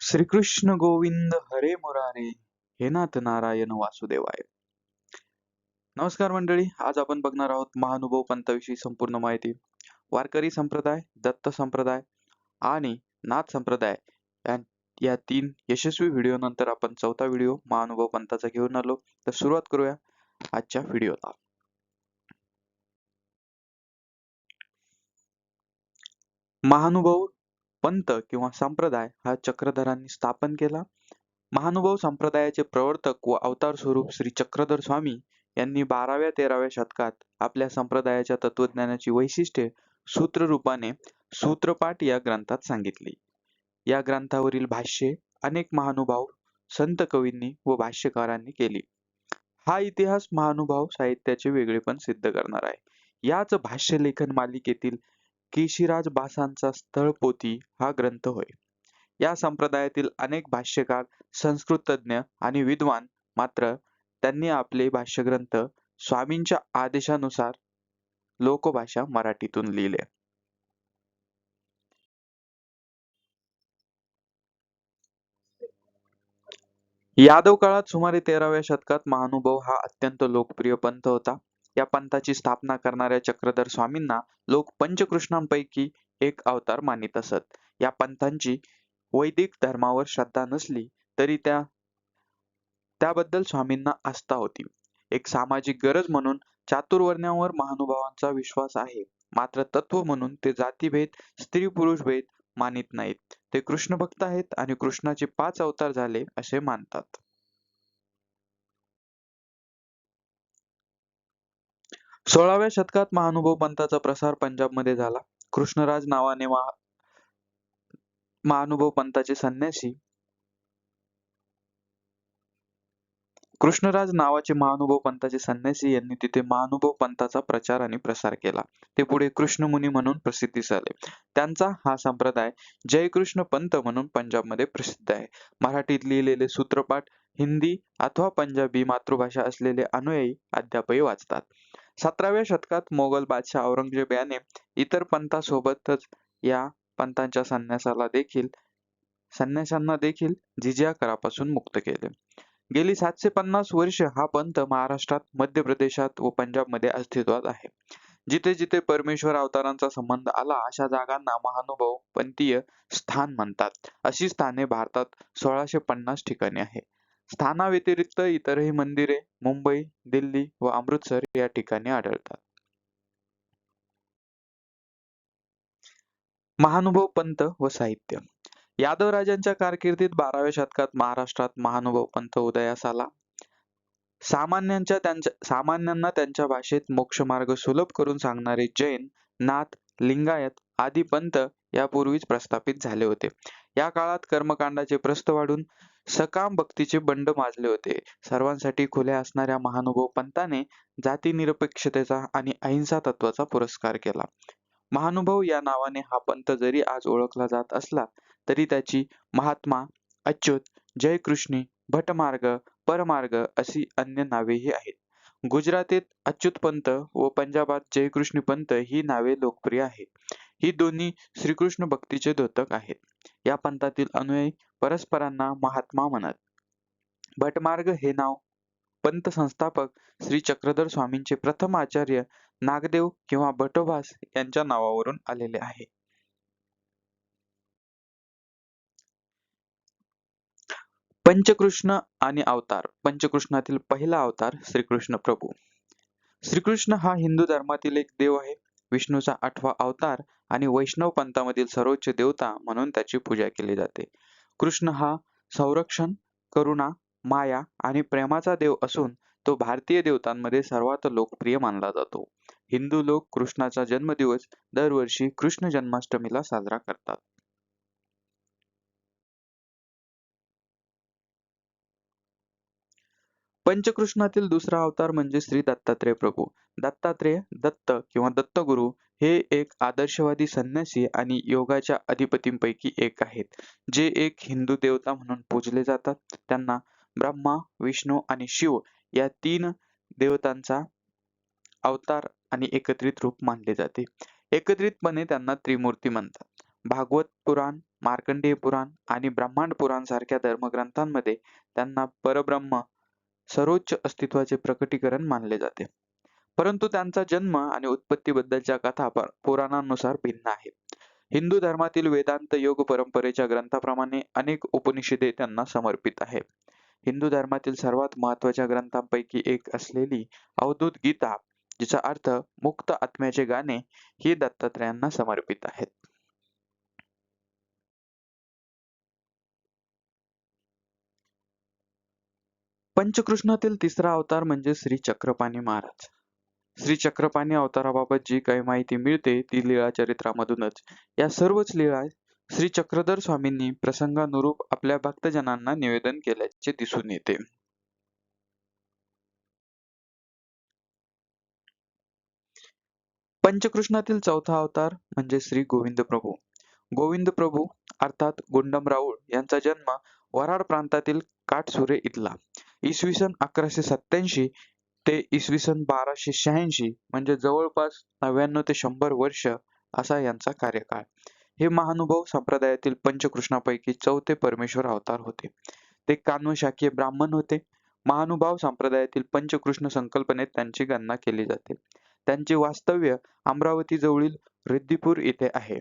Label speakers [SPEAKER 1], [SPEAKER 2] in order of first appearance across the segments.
[SPEAKER 1] श्रीकृष्ण गोविंद हरे मुरारे, हे नाथ नारायण वासुदेवाय. नमस्कार मंडळी, आज आपण बघणार आहोत महानुभव पंथाविषयी संपूर्ण माहिती. वारकरी संप्रदाय, दत्त संप्रदाय आणि नाथ संप्रदाय या या तीन यशस्वी व्हिडिओ नंतर आपण चौथा व्हिडिओ महानुभव पंथाचा घेऊन आलो. तर सुरुवात करूया आजच्या व्हिडिओला. महानुभव पंथ किंवा संप्रदाय हा चक्रधरांनी स्थापन केला. महानुभव संप्रदायाचे प्रवर्तक व अवतार स्वरूप श्री चक्रधर स्वामी यांनी 12व्या-13व्या शतकात आपल्या संप्रदायाच्या तत्वज्ञानाची वैशिष्ट्ये सूत्ररूपाने सूत्रपाठ या ग्रंथात सांगितली. या ग्रंथावरील भाष्ये अनेक महानुभाव संत कवींनी व भाष्यकारांनी केली. हा इतिहास महानुभाव साहित्याचे वेगळेपण सिद्ध करणार आहे. याच भाष्यलेखन मालिकेतील केशिराज बासांचा स्थळपोथी हा ग्रंथ होय. या संप्रदायातील अनेक भाष्यकार संस्कृतज्ञ आणि विद्वान, मात्र त्यांनी आपले भाष्यग्रंथ स्वामींच्या आदेशानुसार लोकभाषा मराठीतून लिहिले. यादव काळात सुमारे 13व्या शतकात महानुभव हा अत्यंत लोकप्रिय पंथ होता. या पंथाची स्थापना करणाऱ्या चक्रधर स्वामींना लोक पंचकृष्णांपैकी एक अवतार मानित असत. या पंथांची वैदिक धर्मावर श्रद्धा नसली तरी त्याबद्दल स्वामींना आस्था होती. एक सामाजिक गरज म्हणून चातुर्वर्ण्यावर महानुभावांचा विश्वास आहे, मात्र तत्व म्हणून ते जातीभेद, स्त्री-पुरुष भेद मानित नाहीत. ते कृष्ण भक्त आहेत आणि कृष्णाचे 5 अवतार झाले असे मानतात. सोळाव्या शतकात महानुभव पंथाचा प्रसार पंजाबमध्ये झाला. कृष्णराज नावाने महानुभव पंथाचे संन्यासी कृष्णराज नावाचे महानुभव पंथाचे संन्यासी यांनी तिथे महानुभव पंथाचा प्रचार आणि प्रसार केला. ते पुढे कृष्णमुनी म्हणून प्रसिद्धीस आले. त्यांचा हा संप्रदाय जयकृष्ण पंथ म्हणून पंजाबमध्ये प्रसिद्ध आहे. मराठीत लिहिलेले सूत्रपाठ हिंदी अथवा पंजाबी मातृभाषा असलेले अनुयायी अद्यापही वाचतात. 17व्या शतकात मोगल बादशाह औरंगजेब याने इतर पंथासोबतच या पंथांच्या संन्याशांना देखील जिझिया करापासून मुक्त केले. गेली 750 वर्ष हा पंथ महाराष्ट्रात, मध्य प्रदेशात व पंजाबमध्ये अस्तित्वात आहे. जिथे जिथे परमेश्वर अवतारांचा संबंध आला अशा जागांना महानुभव पंथीय स्थान म्हणतात. अशी स्थाने भारतात 1650 ठिकाणी आहे. स्थानाव्यतिरिक्त इतरही मंदिरे मुंबई, दिल्ली व अमृतसर या ठिकाणी आढळतात. महानुभव पंथ व साहित्य. यादव राजांच्या कारकिर्दीत 12व्या शतकात महाराष्ट्रात महानुभव पंथ उदयास आला. सामान्यांना त्यांच्या भाषेत मोक्षमार्ग सुलभ करून सांगणारे जैन, नाथ, लिंगायत आदी पंथ यापूर्वीच प्रस्थापित झाले होते. या काळात कर्मकांडाचे प्रस्थ वाढून सकाम भक्तीचे बंड माजले होते. सर्वांसाठी खुल्या असणाऱ्या महानुभव पंथाने जातीनिरपेक्षतेचा आणि अहिंसा तत्वाचा पुरस्कार केला. महानुभव या नावाने हा पंथ जरी आज ओळखला जात असला तरी त्याची महात्मा, अच्युत, जयकृष्णी, भटमार्ग, परमार्ग अशी अन्य नावेही आहेत. गुजरातीत अच्युत पंथ व पंजाबात जयकृष्णी पंथ ही नावे लोकप्रिय आहेत. ही दोन्ही श्रीकृष्ण भक्तीचे द्योतक आहेत. या पंथातील अनुयायी परस्परांना महात्मा म्हणत. भटमार्ग हे नाव पंथ संस्थापक श्री चक्रधर स्वामींचे प्रथम आचार्य नागदेव किंवा भटोबास यांच्या नावावरून आलेले आहे. पंचकृष्ण आणि अवतार. पंचकृष्णातील पहिला अवतार श्रीकृष्ण प्रभू. श्रीकृष्ण हा हिंदू धर्मातील एक देव आहे. विष्णूचा 8वा अवतार आणि वैष्णव पंथामधील सर्वोच्च देवता म्हणून त्याची पूजा केली जाते. कृष्ण हा संरक्षण, करुणा, माया आणि प्रेमाचा देव असून तो भारतीय देवतांमध्ये सर्वात लोकप्रिय मानला जातो. हिंदू लोक कृष्णाचा जन्मदिवस दरवर्षी कृष्ण जन्माष्टमीला साजरा करतात. पंचकृष्णातील दुसरा अवतार म्हणजे श्री दत्तात्रेय प्रभू. दत्तात्रेय, दत्त किंवा दत्तगुरु हे एक आदर्शवादी संन्यासी आणि योगाच्या अधिपतींपैकी एक आहेत, जे एक हिंदू देवता म्हणून पूजले जातात. त्यांना ब्रह्मा, विष्णू आणि शिव या 3 देवतांचा अवतार आणि एकत्रित रूप मानले जाते. एकत्रितपणे त्यांना त्रिमूर्ती म्हणतात. भागवत पुराण, मार्कंडेय पुराण आणि ब्रह्मांड पुराण सारख्या धर्मग्रंथांमध्ये त्यांना परब्रह्म, सर्वोच्च अस्तित्वाचे प्रकटीकरण मानले जाते. परंतु त्यांचा जन्म आणि उत्पत्तीबद्दलच्या कथा पुराणांनुसार भिन्न आहेत. हिंदू धर्मातील वेदांत योग परंपरेच्या ग्रंथाप्रमाणे अनेक उपनिषदे त्यांना समर्पित आहेत. हिंदू धर्मातील सर्वात महत्त्वाच्या ग्रंथांपैकी एक असलेली अवधूत गीता, जिचा अर्थ मुक्त आत्म्याचे गाणे, ही दत्तात्रेयांना समर्पित आहेत. पंचकृष्णातील तिसरा अवतार म्हणजे श्री चक्रपाणी महाराज. श्री चक्रपाणी अवताराबाबत जी काही माहिती मिळते ती लीळा चरित्रामधूनच. या सर्वच लीळा श्री चक्रधर स्वामींनी प्रसंगानुरूप आपल्या भक्तजनांना निवेदन केल्याचे दिसून येते. पंचकृष्णातील चौथा अवतार म्हणजे श्री गोविंद प्रभू. गोविंद प्रभू अर्थात गुंडमराऊळ यांचा जन्म वऱ्हाड प्रांतातील काटसुरे इथला इसवी सन 1187 ते इसवी सन 1286 म्हणजे जवळपास 99 ते 100 वर्ष असा यांचा कार्यकाळ. हे महानुभाव संप्रदायातील पंचकृष्णापैकी चौथे परमेश्वर अवतार होते. ते कान्वशाखीय ब्राह्मण होते. महानुभाव संप्रदायातील पंचकृष्ण संकल्पनेत त्यांची गणना केली जाते. त्यांचे वास्तव्य अमरावती जवळील रिद्धिपूर येथे आहे.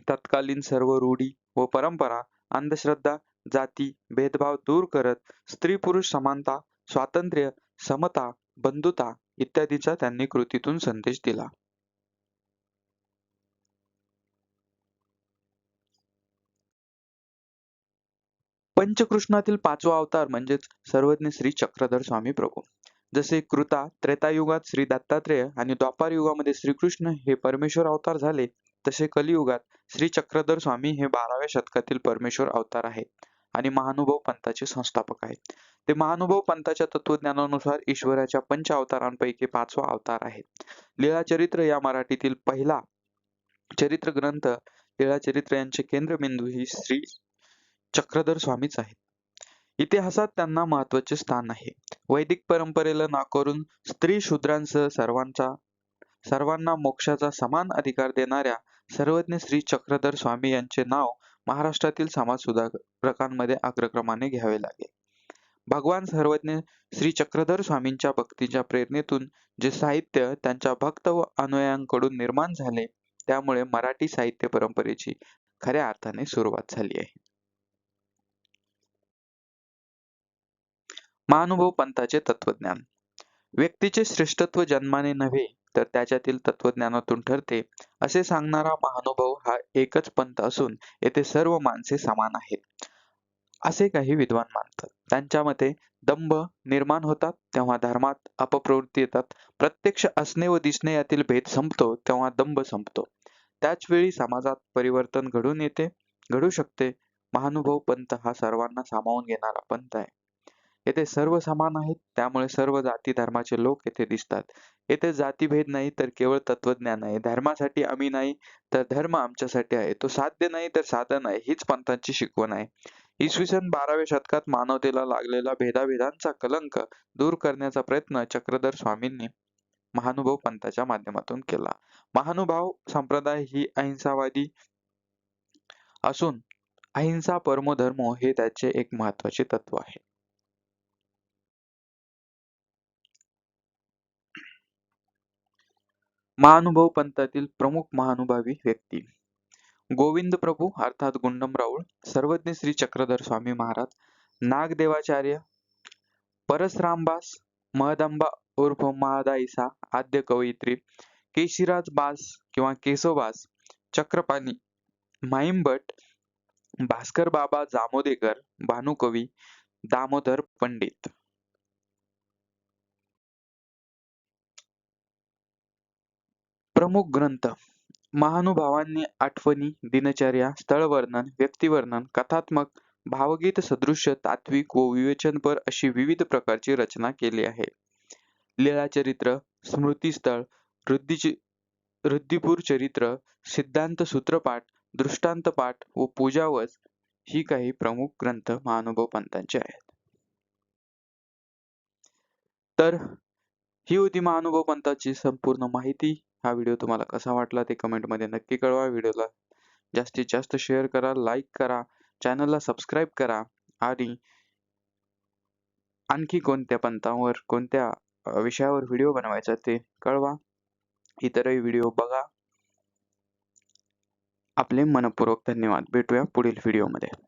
[SPEAKER 1] तत्कालीन सर्व रूढी व परंपरा, अंधश्रद्धा, जाती, भेदभाव दूर करत स्त्री-पुरुष समानता, स्वातंत्र्य, समता, बंधुता इत्यादीचा त्यांनी कृतीतून संदेश दिला. पंचकृष्णातील पाचवा अवतार म्हणजेच सर्वज्ञ श्री चक्रधर स्वामी प्रभू. जसे कृता त्रेतायुगात श्री दत्तात्रेय आणि द्वापार युगामध्ये श्रीकृष्ण हे परमेश्वर अवतार झाले, तसे कलियुगात श्री चक्रधर स्वामी हे 12व्या शतकातील परमेश्वर अवतार आहेत आणि महानुभाव पंथाचे संस्थापक आहेत. ते महानुभाव पंथाच्या तत्वज्ञानानुसार ईश्वराच्या पंच अवतारांपैकी पाचवा अवतार आहेत. लीळाचरित्र या मराठीतील पहिला चरित्र ग्रंथ लीळाचरित्र यांचे केंद्रबिंदू ही श्री चक्रधर स्वामीच आहेत. इतिहासात त्यांना महत्त्वाचे स्थान आहे. वैदिक परंपरेला नाकारून स्त्री शूद्रांसह सर्वांना मोक्षाचा समान अधिकार देणाऱ्या सर्वज्ञ श्री चक्रधर स्वामी यांचे नाव महाराष्ट्रातील समाजसुधारकांमध्ये अग्रक्रमाने घ्यावे लागेल. भगवान सर्वज्ञ श्री चक्रधर स्वामींच्या भक्तीच्या प्रेरणेतून जे साहित्य त्यांच्या भक्त व अनुयायांकडून निर्माण झाले, त्यामुळे मराठी साहित्य परंपरेची खऱ्या अर्थाने सुरुवात झाली आहे. महानुभाव पंथाचे तत्वज्ञान. व्यक्तीचे श्रेष्ठत्व जन्माने नव्हे तर त्याच्यातील तत्वज्ञानातून ठरते, असे सांगणारा महानुभाव हा एकच पंथ असून येथे सर्व माणसे समान आहेत, असे काही विद्वान मानतात. त्यांच्या मते दंभ निर्माण होतात तेव्हा धर्मात अपप्रवृत्ती येतात. प्रत्यक्ष असणे व दिसणे यातील भेद संपतो तेव्हा दंभ संपतो. त्याच वेळी समाजात परिवर्तन घडू शकते. महानुभाव पंथ हा सर्वांना सामावून घेणारा पंथ आहे. येथे सर्व समान आहेत, त्यामुळे सर्व जाती धर्माचे लोक येथे दिसतात. येथे जातीभेद नाही तर केवळ तत्वज्ञान आहे. धर्मासाठी आम्ही नाही तर धर्म आमच्यासाठी आहे. तो साध्य नाही तर साधन आहे, हीच पंथांची शिकवण आहे. इसवी सन 12व्या शतकात मानवतेला लागलेला भेदाभेदांचा कलंक दूर करण्याचा प्रयत्न चक्रधर स्वामींनी महानुभाव पंथाच्या माध्यमातून केला. महानुभाव संप्रदाय ही अहिंसावादी असून अहिंसा परमो धर्मो हे त्याचे एक महत्त्वाचे तत्व आहे. महानुभाव पंथातील प्रमुख महानुभावी व्यक्ती. गोविंद प्रभू अर्थात गुंडमराऊळ, सर्वज्ञ श्री चक्रधर स्वामी महाराज, नागदेवाचार्य, परसरामबास, महदंबा उर्फ महादाईसा आद्य कवयित्री, केशिराज बास किंवा केशवबास, चक्रपाणी, माईमभट, भास्कर बाबा जामोदेकर, भानुकवी, दामोदर पंडित. प्रमुख ग्रंथ. महानुभावांनी आठवणी, दिनचर्या, स्थळवर्णन, व्यक्तिवर्णन, कथात्मक, भावगीत सदृश्य, तात्विक व विवेचनपर अशी विविध प्रकारची रचना केली आहे. लीळाचरित्र, स्मृतिस्थळ, ऋद्धिपूर चरित्र, सिद्धांत सूत्रपाठ, दृष्टांतपाठ व पूजावच ही काही प्रमुख ग्रंथ महानुभाव पंथांचे आहेत. तर ही होती महानुभाव पंथाची संपूर्ण माहिती. हा व्हिडिओ तुम्हाला कसा वाटला ते कमेंटमध्ये नक्की कळवा. व्हिडिओला जास्तीत जास्त शेअर करा, लाईक करा, चॅनलला सबस्क्राईब करा आणि आणखी कोणत्या पंथावर, कोणत्या विषयावर व्हिडिओ बनवायचा ते कळवा. इतरही व्हिडिओ बघा. आपले मनःपूर्वक धन्यवाद. भेटूया पुढील व्हिडिओमध्ये.